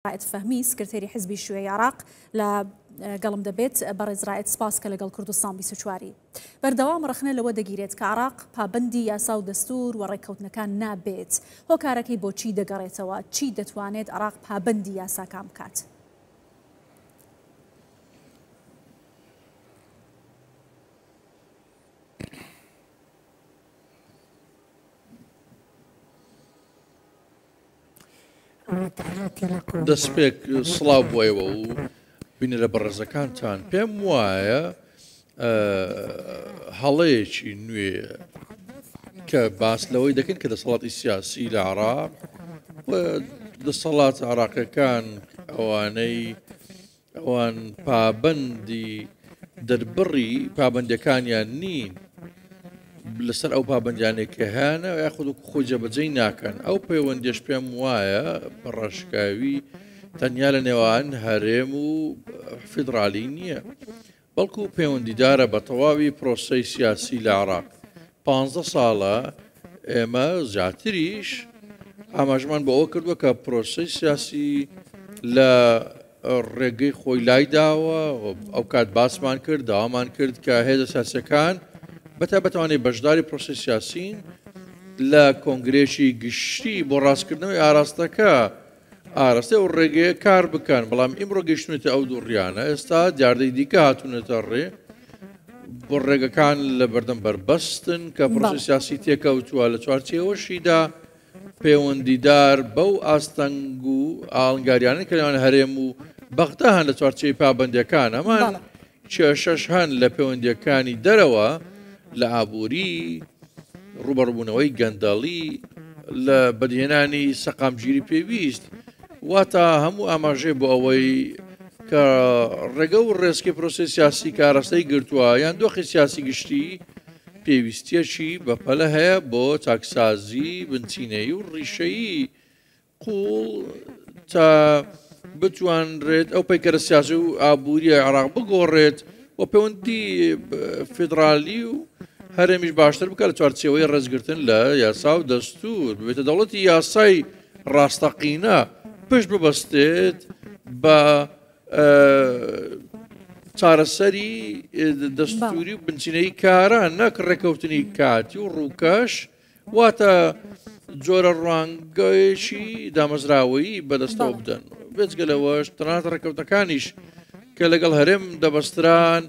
رائد فهمی سکرتێری حزبی شوێی عراق لە گەڵم دەبێت بەڕێز ڕائد سپاس کە لەگەڵ کوردستان 24 بەردەوام ڕخنە لەوە دەگیرێت کە عراق پابەندی یاسا و دەستور و ڕێککەوتنەکان نابێت. هۆکارەکەی بۆچی دەگەڕێتەوە؟ چی دەتوانێت عراق پابەندی یاساکان بکات؟ دەستپێک سڵاو بوویەوە و بینرە بەڕێزەکانتان پێم وایە هەڵەیەکی نوێ کە باس لەوەی دەکەن کە دەسەڵاتی سیاسی لە عراق و دەسەڵات عراقیەکان ئەوان پابەندی دەربڕی پابەندەکانیان نین لەسەر ئەو پابەندیانێک کە هیانە یاخود خۆی جێبەجێ ناکەن. ئەو پەیوەندیش پێم وایە بەڕێژکاوی تەنیا لە نێوان هەرێم و فیدرالی نییە، بەڵکو پەیوەندیدارە بە تەواوی پرۆسەی سیاسی لە عراق. 15 ساڵە ئێمە زیاتریش ئاماژمان بۆ ئەوە کردووە کە پرۆسەی سیاسی لە ڕێگەی خۆی لای داوە. ئەو کات باسمان کرد، داوامان کرد کە هێزە سیاسەکان بەتابەتوانێت بەشداری پرۆسەی سیاسین لە کۆنگرێکی گشتی بۆ ڕاستکردنەوەی ئاراستەکە ئاراستی ئەو ڕێگەیە کار بکەن. بەڵام ئیمڕۆ گەیشتونێتە ئەو دووڕیانە، ئێستا دیاردەی دیکە هاتوونێتە ڕێ بۆ ڕێگەکان لە بەردەم بەربەستن کە پرۆسەی سیاسی تێکەوتووە لە چوارچێوەشیدا پەیوەندیدار بەو ئاستەنگ و ئاڵنگاریانە کە لەوان هەرێم و بەغدا هەن لە چوارچێوی پابەندیەکان. ئەمان کێشەش هەن لە پەیوەندیەکانی دەرەوە لە ئابووری، ڕوبەڕبوونەوەی گەندەڵی، لە بەدهێنانی سەقامگیری پێویست، واتە هەموو ئاماژێ بۆ ئەوەی کە ڕێگە و ڕێزکی پرۆسەی سیاسی کە ئاراستەی گرتووە یان دۆخی سیاسی گشتی پێویستیەکی بەپەلە هەیە بۆ چاکسازی بنچینەیی و ڕیشەیی قوڵ تا بتوانرێت ئەو پەیکەرە سیاسی و ئابووری عراق بگۆڕێت و پەیوەندی فیدرالی و هەرێمیش باشتر بکە لە چوارچێوەی ڕێزگرتن لە یاسا و دەستور ببێتە دەوڵەتی یاسای ڕاستەقینە پشت ببەستێت بە چارەسەری دەستوری و بنچینەی کاران، نەک ڕێکەوتنی کاتی و ڕووکەش، واتە جۆرە ڕوانگەیەکی دامەزراوەیی بەدەستەوە بدەن. بێجگەلەوەش تەنانەت ڕێکەوتەکانیش کە لەگەڵ هەرێم دەبەستران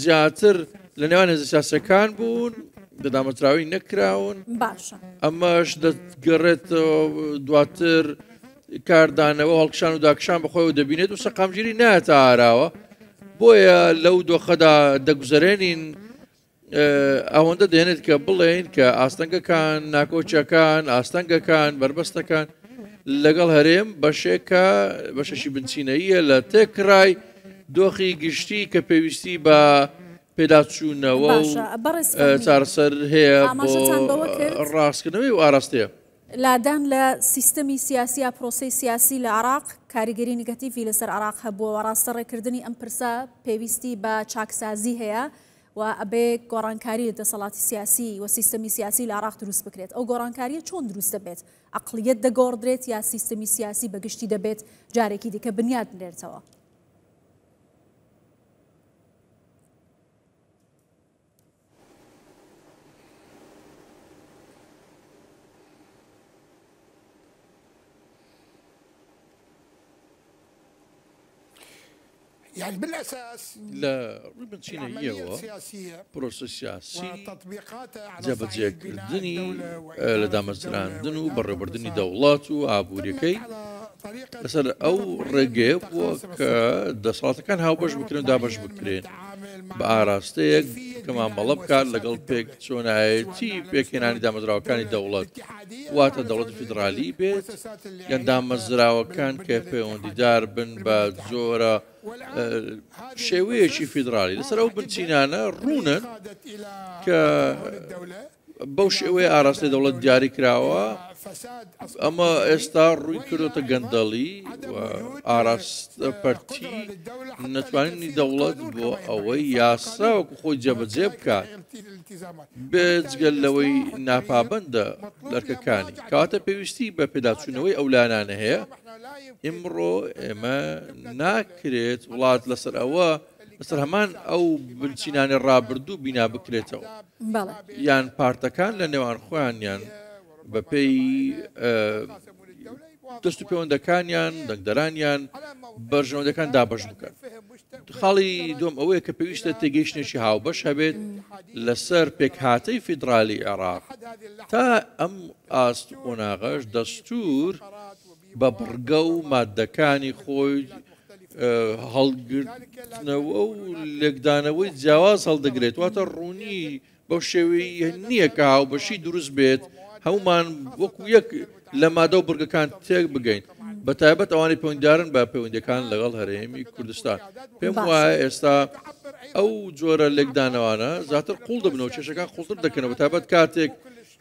زیاتر لە نێوان هێزە سیاسەکان بوون، دامەزراوی نەکراون. ئەمەش دەگەڕێت دواتر کاردانەوە هەڵکشان و داکشان بەخۆیەوە دەبینێت و سەقامگیری نایەتە ئاراوە. بۆیە لەو دۆخەدا دەگوزارێنین ئەوەندە دێنێت کە بڵێن کە ئاستەنگەکان، ناکۆچەکان، ئاستەنگەکان، بربەستەکان لەگەڵ هەرێم بەشێکە بەشەشی بنچینەیە لە تێکڕای دۆخی گشتی کە پێویستی بە پێداچوونەوە و چارەسەر هەیە بۆ ڕاستکردنەوەی و ئاراستەیە. لادان لە سیستەمی سیاسی یا پرۆسەی سیاسی لە عراق کاریگەری نیگەتیڤی لەسەر عراق هەبووە، ڕاستە ڕێکردنی ئەم پرسە پێویستی بە چاکسازی هەیە و ئەبێ گۆڕانکاری لە دەسەڵاتی سیاسی و سیستەمی سیاسی لە عراق دروست بکرێت. ئەو گۆڕانکاریە چۆن دروست دەبێت؟ عەقڵیەت دەگۆڕدرێت یا سیستەمی سیاسی بەگشتی دەبێت جارێکی دیکە بنیاد بنێرێتەوە؟ يعني بالأساس لا بنچینەیەوە پرۆسە سیاسی جێبەجێکردنی لە دامەزراندن و بەڕێوەبردننی دەوڵات و ئابوووریەکەی لەسەر ئەو ڕێگەیە بووە کە دەسەڵاتەکان هاوبەش بکرێن و دابەش بکرێن بە ئاراستەیەک کە مامەڵە بکات لەگەڵ پێک چۆنایەتی پێکهێنانی دامەزراوەکانی دەوڵەت، واتە دەوڵەتی فیدرالی بێت یان دامەزراوەکان کە پەیوەندیدار بن بە جۆرە شێوەیەکی فیدرالی لەسەر ئەو بنچینانە ڕوونن کە بەو شێوەیە ئاراستی دەوڵەت دیاری کراوە ئەمە ئێستا ڕووی کردوتە گەندەڵی و ئاراستەپەرتی نەتوانینی دەوڵەت بۆ ئەوەی یاسا وەکو خۆی جێبەجێ بکات بێجگەل لەوەی ناپابەندە لەرکەکانی کەواتە پێویستی بە پێداچوونەوەی ئەو لانانە هەیە ئمڕۆ ئێمە ناکرێت وڵات لەسەر ئەوە لەسەر هەمان ئەو بنچینانی ڕابردوو بینا بکرێتەوە یان پارتەکان لە نێوان خۆیانیان بە پێی دەست و پەیوەندەکانیان دەنگدەرانیان بەرژەوەندەکان دابەش بکەن خاڵی دوم ئەوەیە کە پێویستە تێگەیشتێکی هاوبەش هەبێت لەسەر پێکهاتەی فیدرالی عێراق تا ئەم ئاست قۆناغەش دەستور بە بڕگە و مادەکانی خۆی هەڵگرتنەوە و لێکدانەوەی جیاواز هەڵدەگرێت واتە ڕوونی بەو شێوەی نییە کە هاوبەشی دروست بێت هەمومان وەکو یەک لە مادە و بڕگەکان تێک بگەین بە تایبەت ئەوانی پەیوەنددارن بە پەیوەندەکان لەگەڵ هەرێمی کوردستان پێم وایە ئێستا ئەو جۆرە لێکدانەوانە زیاتر قوڵ دەبنەوە کێشەکان قوڵتر دەکەنەوە تایبەت کاتێک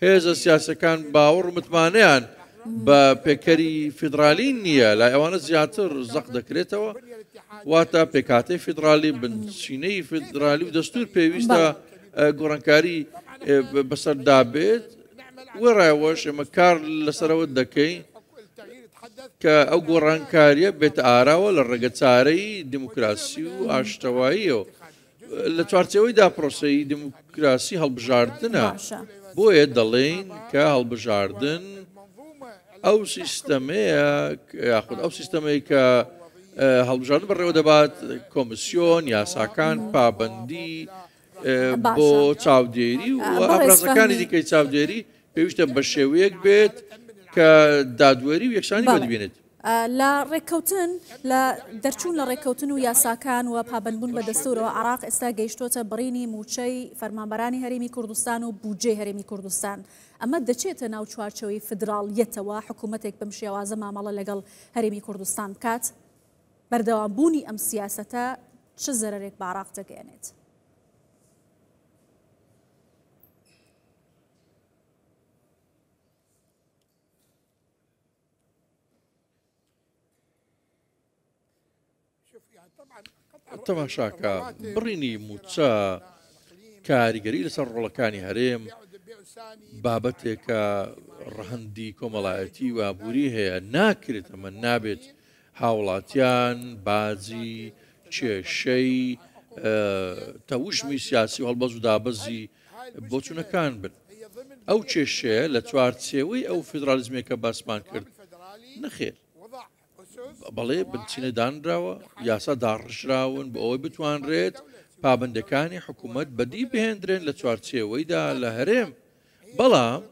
هێزە سیاسەکان باوەڕ متمانەیان بە پێکەری فیدرالی نییە لای ئەوانە زیاتر زەق دەکرێتەوە واتە پێکاتەی فیدرالی بنچینەی فیدرالی و دەستور پێویستە گۆڕانکاری بەسەردابێت وەڕایەوەش ئێمە کار لەسەرەوە دەکەین کە ئەو گۆڕانکاریە بێتە ئاراوە لە ڕێگە چارەی دیموکراسی و ئاشتەواییەوە لە چوارچەوەی داپرۆسەی دیموکراسی هەڵبژاردنە بۆیە دەڵێن کە هەڵبژاردن ئەو سیستەمەیە یاخود ئەو سیستەمەی کە هەڵبژاردن بەڕێوە دەبات کۆمسیۆن یاساکان پابەندی بۆ چاودێری و ئەبرازەکانی دیکەی چاودێری پێویستە بە شێوەیەک بێت کە دادوەری و یەکسانی بەدەبێنێت لە ڕێککەوتن لە دەرچوون لە ڕێککەوتن و یاساکان و پابندبوون بە دەستورەوە عێراق ئێستا گەیشتۆتە بڕینی موچەی فەرمانبەرانی هەرێمی کوردستان و بودجێ هەرێمی کوردستان ئەمە دەچێتە ناو چوارچەوەی فدراڵیەتەوە حکوومەتێک بەم شێوازە مامەڵە لەگەڵ هەرێمی کوردستان بکات بەردەوامبوونی ئەم سیاسەتە چ زەرێک بە عێراق دەگەێنێت تەماشاکە بڕینی موچە کاریگەری لەسەر ڕۆڵەکانی هەرێم بابەتێکە ڕەهەندی کۆمەڵایەتی و ئابووری هەیە ناکرێت ئەمە نابێت هاوڵاتیان باجی کێشەی تەوشمی سیاسی و هەڵبەز و دابەزی بۆچوونەکان بن ئەو کێشەیە لە چوارچێوەی ئەو فیدرالیزمێکە باسمان کرد نەخێر بەڵێ بنچینە دانراوە یاسا داڕژراون بە ئەوەی بتوانرێت پابندەکانی حکوومەت بەدی بهێندرێن لە چوارچێوەیدا لە هەرێم بەڵام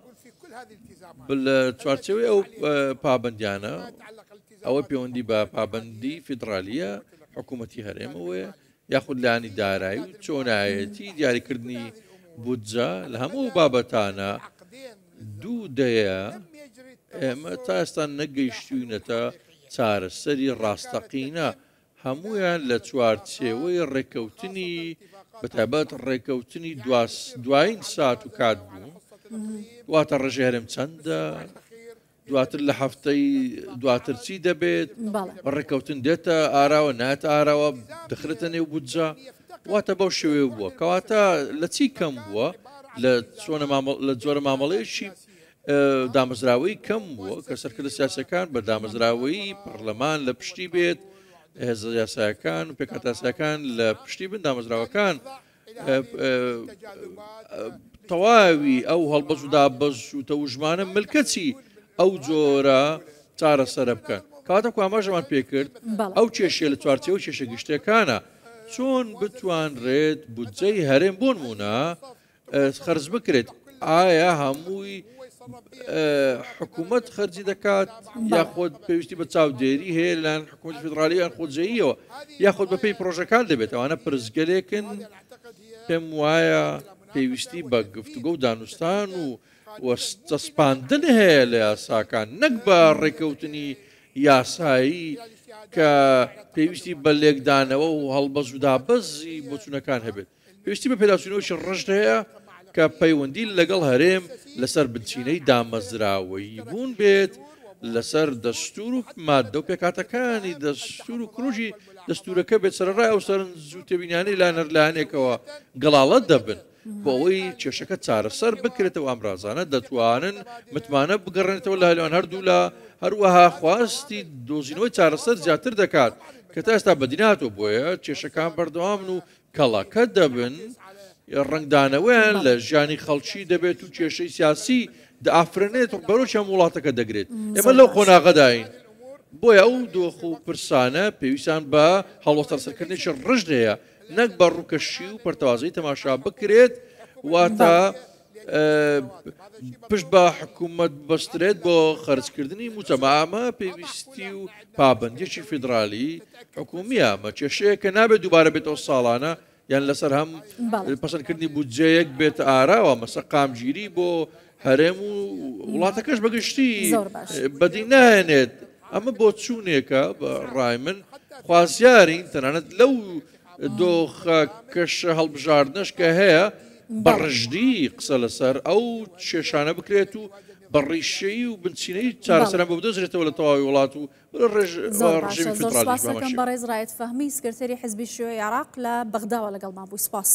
لە چوارچێوەی ئەو پابندیانە ئەوە پەیوەندی بە پابندی فیدرالیە حکوومەتی هەرێمەوەیە یاخود لانی دارایی و چۆنایەتی دیاریکردنی بودجە لە هەموو بابەتانە دوو دەیە ئێمە تا ئێستا نەگەیشتوینەتە چارەسەری ڕاستەقینە هەمویان لە چوارچێوەی ڕێکەوتنی بەتابەت ڕێکەوتنی دوایین سات و کات بوو دواتە ڕێژەی هەرێم چەندە دواتر لە هەفتەی دواتر چی دەبێت ڕێکەوتن دێتە ئاراوە ناتە ئاراوە دەخرێتە نێو بودجە واتە بەو شێوێ بووە کەواتە لە چی کەم بووە لە جۆرە مامەڵەیەکی دامەزراوەی کەم بووە کە سەرکردە سیاسەکان بە دامەزراوەی پەرلەمان لە پشتی بێت هێزە یاسایەکان و پێکهاتەیاسایەکان لە پشتی بن دامەزراوەکان تەواوی ئەو هەڵبەز و دابەز و تەوژمانە ملکەچی ئەو جۆرە چارەسەرە بکەن کاتە کو ئاماژەمان پێکرد ئەو کێشەیە لە چوارچێوە کێشە گشتەکانە چۆن بتوانرێت بودجەی هەرێم بۆ نمونە خەرج بکرێت ئایا هەمووی حکوومەت خەرجی دەکات یاخۆت پێویستی بە چاودێری هەیە لەلاەن حکوومەت فیدرالیان خۆجێیەوە یاخۆت بەپێی پرۆژەکان دەبێت ئەوانە پرزگەلێکن پێم وایە پێویستی بە گفتوگە و دانوستان و وەستەسپاندن هەیە لە یاساکان نەک بە ڕێکەوتنی یاسایی کە پێویستی بە لێکدانەوە و هەڵبەز و دابەزی بۆچوونەکان هەبێت پێویستی بە پێداچوونەوەی ڕژد هەیە کە پەیوەندی لەگەڵ هەرێم لەسەر بنچینەی دامەزراوەی بوون بێت لەسەر دەستور و مادە و پێکاتەکانی دەستور و کڕژی دەستورەکە بێت سەرڕای ئەو سەرنج و تێبینیانەی لاەر لایەنێکەوە گەڵاڵەت دەبن بۆ ئەوەی کێشەکە چارەسەر بکرێتەوە ئەمرازانە دەتوانن متمانە بگەڕێنێتەوە لە هەلوان هەردوو لە هەروەها خواستی دۆزینەوەی چارەسەر زیاتر دەکات کە تا ئێستا بەدیناتەوە بۆیە کێشەکان بەردەوامن و کەڵاکە دەبن ڕنگدانەوەیان لە ژیانی خەڵکی دەبێت و کێشەی سیاسی دەئافرێنێت بەرەوچیان وڵاتەکە دەگرێت ئێمە لەو خۆناغەداین بۆیە ئەو دۆخ و پرسانە پێویستان بە هەڵوەستە سەرکردنێکی ڕژد هەیە نەک بە ڕووکەشی و پەرتەوازەی تەماشا بکرێت واتە پشت بە حکوومەت بەسترێت بۆ خەرجکردنی موچەمامە پێویستی و پابندێکی فیدرالی حکومیە ئەمە کێشەیە کە نابێت دووبارە بێتەوە ساڵانە یان لەسەر هەم پەسەندکردنی بودجەیەک بێت ئاراوە مەسە قامگیری بۆ هەرێم و وڵاتەکەش بەگشتی بەدی نایەنێت ئەمە بۆ چوونێکە بە ڕای من خوازیارین تەنانەت لەو دۆخە کەشە هەڵبژاردنەش کە هەیە بەڕژدی قسە لەسەر ئەو کێشانە بکرێت و بەڕیشەی و بنچینەی چارەسەران بۆ بدۆزرێتەوە لە تەواوی وڵات و ڕژیمی فیدرالیش بەڕێز ڕایەت فەهمی سکرتێری حیزبی شیوعی عێراق لە بەغداوە لەگەڵمان بوو سپاس.